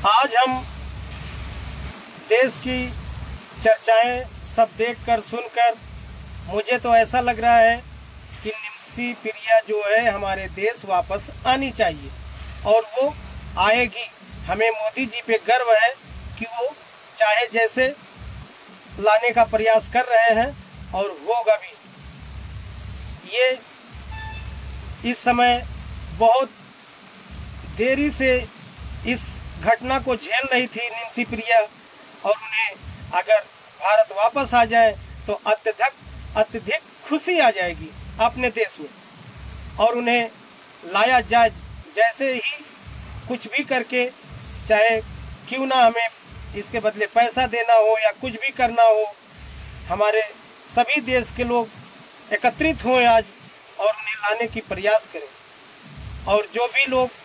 आज हम देश की चर्चाएं सब देखकर सुनकर मुझे तो ऐसा लग रहा है कि निमसी प्रिया जो है हमारे देश वापस आनी चाहिए और वो आएगी। हमें मोदी जी पे गर्व है कि वो चाहे जैसे लाने का प्रयास कर रहे हैं और होगा भी। ये इस समय बहुत देरी से इस घटना को झेल रही थी निमसी प्रिया, और उन्हें अगर भारत वापस आ जाए तो अत्यधिक खुशी आ जाएगी अपने देश में, और उन्हें लाया जाए जैसे ही कुछ भी करके, चाहे क्यों ना हमें इसके बदले पैसा देना हो या कुछ भी करना हो, हमारे सभी देश के लोग एकत्रित हों आज और उन्हें लाने की प्रयास करें। और जो भी लोग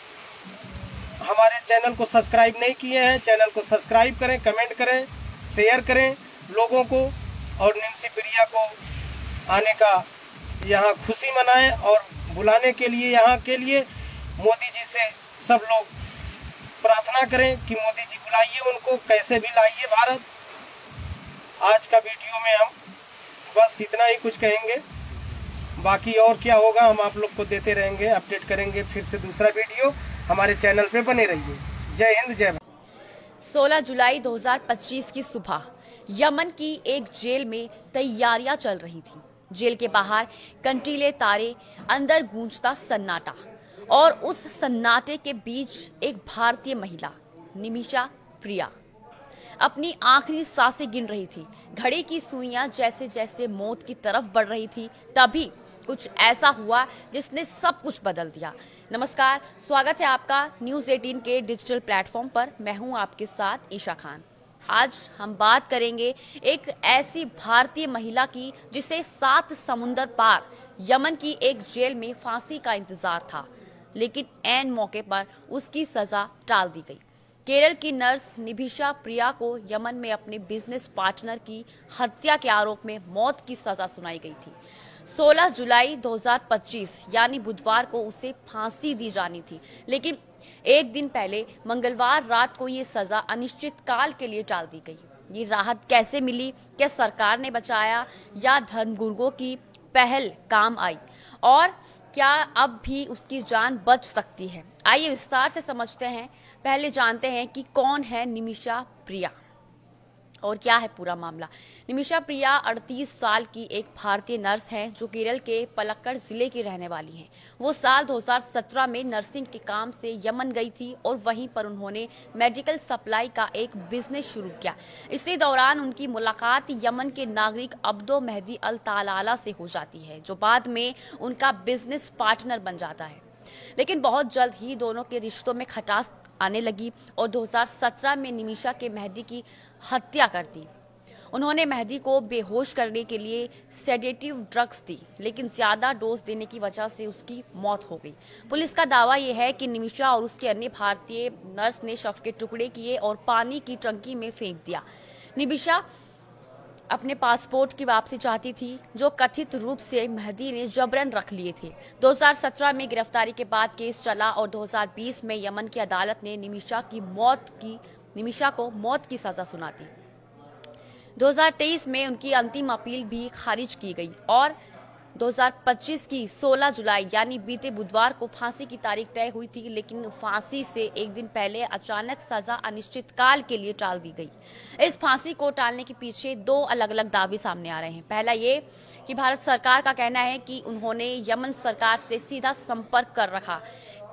हमारे चैनल को सब्सक्राइब नहीं किए हैं, चैनल को सब्सक्राइब करें, कमेंट करें, शेयर करें लोगों को, और निमसी प्रिया को आने का यहाँ खुशी मनाएं। और बुलाने के लिए यहाँ के लिए मोदी जी से सब लोग प्रार्थना करें कि मोदी जी बुलाइए उनको, कैसे भी लाइए भारत। आज का वीडियो में हम बस इतना ही कुछ कहेंगे, बाकी और क्या होगा हम आप लोग को देते रहेंगे, अपडेट करेंगे। फिर से दूसरा वीडियो हमारे चैनल पे बने रहिए। जय हिंद, जय भारत। 16 जुलाई 2025 की सुबह यमन की एक जेल में तैयारियां चल रही थी। जेल के बाहर कंटीले तारे, अंदर गूंजता सन्नाटा, और उस सन्नाटे के बीच एक भारतीय महिला निमिषा प्रिया अपनी आखिरी सांसें गिन रही थी। घड़ी की सुइयां जैसे जैसे मौत की तरफ बढ़ रही थी, तभी कुछ ऐसा हुआ जिसने सब कुछ बदल दिया। नमस्कार, स्वागत है आपका न्यूज़ 18 के डिजिटल प्लेटफॉर्म पर। मैं हूं आपके साथ ईशा खान। आज हम बात करेंगे एक ऐसी भारतीय महिला की जिसे 7 समुंदर पार यमन की एक जेल में फांसी का इंतजार था, लेकिन ऐन मौके पर उसकी सजा टाल दी गई। केरल की नर्स निमिषा प्रिया को यमन में अपने बिजनेस पार्टनर की हत्या के आरोप में मौत की सजा सुनाई गई थी। 16 जुलाई 2025 यानी बुधवार को उसे फांसी दी जानी थी, लेकिन एक दिन पहले मंगलवार रात को ये सजा अनिश्चित काल के लिए टाल दी गई। ये राहत कैसे मिली? क्या सरकार ने बचाया या धर्मगुरुओं की पहल काम आई? और क्या अब भी उसकी जान बच सकती है? आइए विस्तार से समझते हैं। पहले जानते हैं कि कौन है निमिषा प्रिया और क्या है पूरा मामला। निमिषा प्रिया 38 साल की एक भारतीय नर्स हैं जो केरल के पलक्कड़ जिले की रहने वाली हैं। वो साल 2017 में नर्सिंग के काम से यमन गई थी और वहीं पर उन्होंने मेडिकल सप्लाई का एक बिजनेस शुरू किया। इसी दौरान उनकी मुलाकात यमन के नागरिक अब्दो मेहदी अल तालाला से हो जाती है, जो बाद में उनका बिजनेस पार्टनर बन जाता है। लेकिन बहुत जल्द ही दोनों के रिश्तों में खटास आने लगी और 2017 में निमिषा के मेहदी की हत्या कर दी। उन्होंने मेहदी को बेहोश करने के लिए सेडेटिव ड्रग्स दी, लेकिन ज्यादा डोज देने की वजह से उसकी मौत हो गई। पुलिस का दावा यह है कि निमिषा और उसके अन्य भारतीय नर्स ने शव के टुकड़े किए और पानी की टंकी में फेंक दिया। निमिषा अपने पासपोर्ट की वापसी चाहती थी, जो कथित रूप से मेहदी ने जबरन रख लिए थे। 2017 में गिरफ्तारी के बाद केस चला और 2020 में यमन की अदालत ने निमिषा को मौत की सजा सुना दी। 2023 में उनकी अंतिम अपील भी खारिज की गई और 2025 की 16 जुलाई यानी बीते बुधवार को फांसी की तारीख तय हुई थी, लेकिन फांसी से एक दिन पहले अचानक सजा अनिश्चित काल के लिए टाल दी गई। इस फांसी को टालने के पीछे 2 अलग अलग दावे सामने आ रहे हैं। पहला ये कि भारत सरकार का कहना है कि उन्होंने यमन सरकार से सीधा संपर्क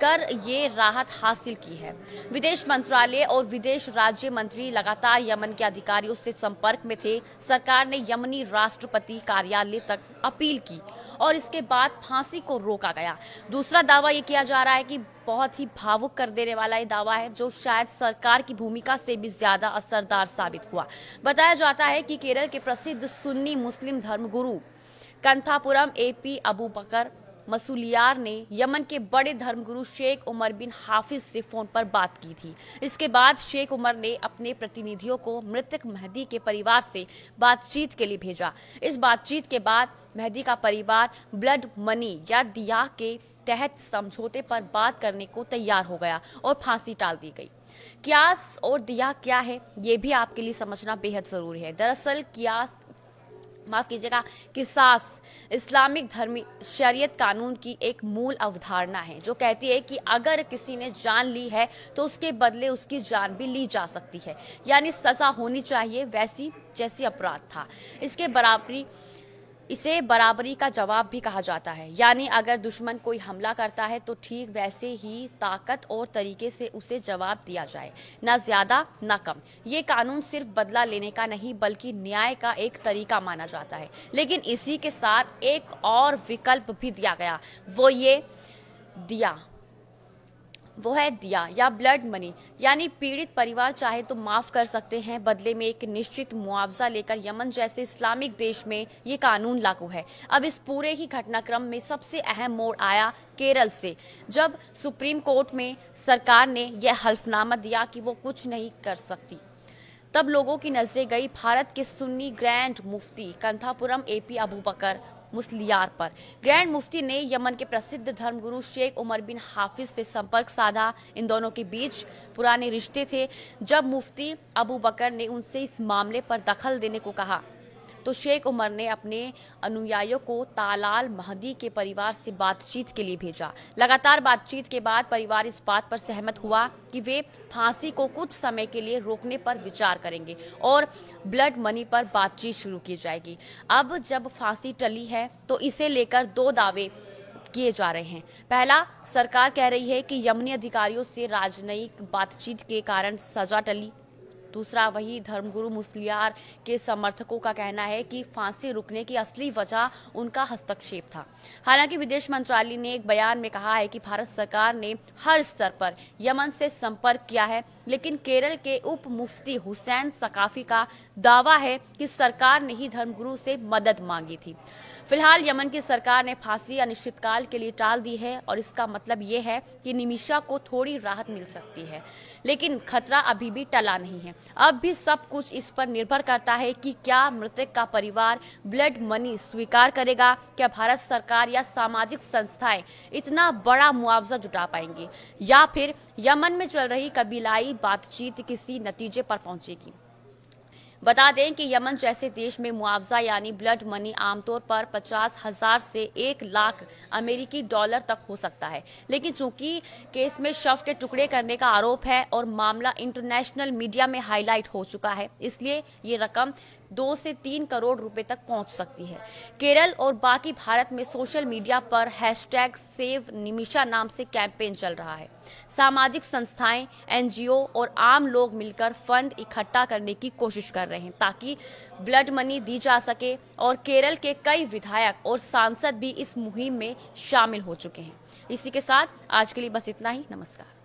कर ये राहत हासिल की है। विदेश मंत्रालय और विदेश राज्य मंत्री लगातार यमन के अधिकारियों से संपर्क में थे। सरकार ने यमनी राष्ट्रपति कार्यालय तक अपील की और इसके बाद फांसी को रोका गया। दूसरा दावा ये किया जा रहा है कि बहुत ही भावुक कर देने वाला ये दावा है, जो शायद सरकार की भूमिका से भी ज्यादा असरदार साबित हुआ। बताया जाता है कि केरल के प्रसिद्ध सुन्नी मुस्लिम धर्मगुरु कंथापुरम एपी अबू बकर मसूलियार ने यमन के बड़े धर्मगुरु शेख उमर बिन हाफिज से फोन पर बात की थी। इसके बाद शेख उमर ने अपने प्रतिनिधियों को मृतक मेहदी के परिवार से बातचीत के लिए भेजा। इस बातचीत के बाद मेहदी का परिवार ब्लड मनी या दिया के तहत समझौते पर बात करने को तैयार हो गया और फांसी टाल दी गई। कियास और दिया क्या है, ये भी आपके लिए समझना बेहद जरूरी है। दरअसल कियास, माफ कीजिएगा, किसास इस्लामिक धर्मी शरीयत कानून की एक मूल अवधारणा है जो कहती है कि अगर किसी ने जान ली है तो उसके बदले उसकी जान भी ली जा सकती है, यानी सजा होनी चाहिए वैसी जैसी अपराध था। इसे बराबरी का जवाब भी कहा जाता है, यानी अगर दुश्मन कोई हमला करता है तो ठीक वैसे ही ताकत और तरीके से उसे जवाब दिया जाए, ना ज्यादा ना कम। ये कानून सिर्फ बदला लेने का नहीं बल्कि न्याय का एक तरीका माना जाता है। लेकिन इसी के साथ एक और विकल्प भी दिया गया, वो है दिया या ब्लड मनी, यानी पीड़ित परिवार चाहे तो माफ कर सकते हैं, बदले में एक निश्चित मुआवजा लेकर। यमन जैसे इस्लामिक देश में ये कानून लागू है। अब इस पूरे ही घटनाक्रम में सबसे अहम मोड़ आया केरल से, जब सुप्रीम कोर्ट में सरकार ने यह हल्फनामा दिया कि वो कुछ नहीं कर सकती। तब लोगों की नजरें गई भारत के सुन्नी ग्रैंड मुफ्ती कंथापुरम एपी अबूबकर मुस्लियार पर। ग्रैंड मुफ्ती ने यमन के प्रसिद्ध धर्मगुरु शेख उमर बिन हाफिज से संपर्क साधा। इन दोनों के बीच पुराने रिश्ते थे। जब मुफ्ती अबू बकर ने उनसे इस मामले पर दखल देने को कहा तो शेख उमर ने अपने अनुयायियों को तालाल महदी के परिवार से बातचीत के लिए भेजा। लगातार बातचीत के बाद परिवार इस बात पर सहमत हुआ कि वे फांसी को कुछ समय के लिए रोकने पर विचार करेंगे और ब्लड मनी पर बातचीत शुरू की जाएगी। अब जब फांसी टली है तो इसे लेकर दो दावे किए जा रहे हैं। पहला, सरकार कह रही है कि यमनी अधिकारियों से राजनयिक बातचीत के कारण सजा टली। दूसरा, वही धर्मगुरु मुस्लियार के समर्थकों का कहना है कि फांसी रुकने की असली वजह उनका हस्तक्षेप था। हालांकि विदेश मंत्रालय ने एक बयान में कहा है कि भारत सरकार ने हर स्तर पर यमन से संपर्क किया है, लेकिन केरल के उप मुफ्ती हुसैन सकाफी का दावा है कि सरकार ने ही धर्मगुरु से मदद मांगी थी। फिलहाल यमन की सरकार ने फांसी अनिश्चितकाल के लिए टाल दी है और इसका मतलब ये है कि निमिषा को थोड़ी राहत मिल सकती है, लेकिन खतरा अभी भी टला नहीं है। अब भी सब कुछ इस पर निर्भर करता है कि क्या मृतक का परिवार ब्लड मनी स्वीकार करेगा, क्या भारत सरकार या सामाजिक संस्थाएं इतना बड़ा मुआवजा जुटा पाएंगी, या फिर यमन में चल रही कबीलाई बातचीत किसी नतीजे पर पहुंचेगी। बता दें कि यमन जैसे देश में मुआवजा यानी ब्लड मनी आमतौर पर 50,000 से 1 लाख अमेरिकी डॉलर तक हो सकता है, लेकिन चूंकि केस में शव के टुकड़े करने का आरोप है और मामला इंटरनेशनल मीडिया में हाईलाइट हो चुका है, इसलिए ये रकम 2 से 3 करोड़ रुपए तक पहुंच सकती है। केरल और बाकी भारत में सोशल मीडिया पर हैशटैग सेव निमिषा नाम से कैंपेन चल रहा है। सामाजिक संस्थाएं, एनजीओ और आम लोग मिलकर फंड इकट्ठा करने की कोशिश कर रहे हैं ताकि ब्लड मनी दी जा सके, और केरल के कई विधायक और सांसद भी इस मुहिम में शामिल हो चुके हैं। इसी के साथ आज के लिए बस इतना ही। नमस्कार।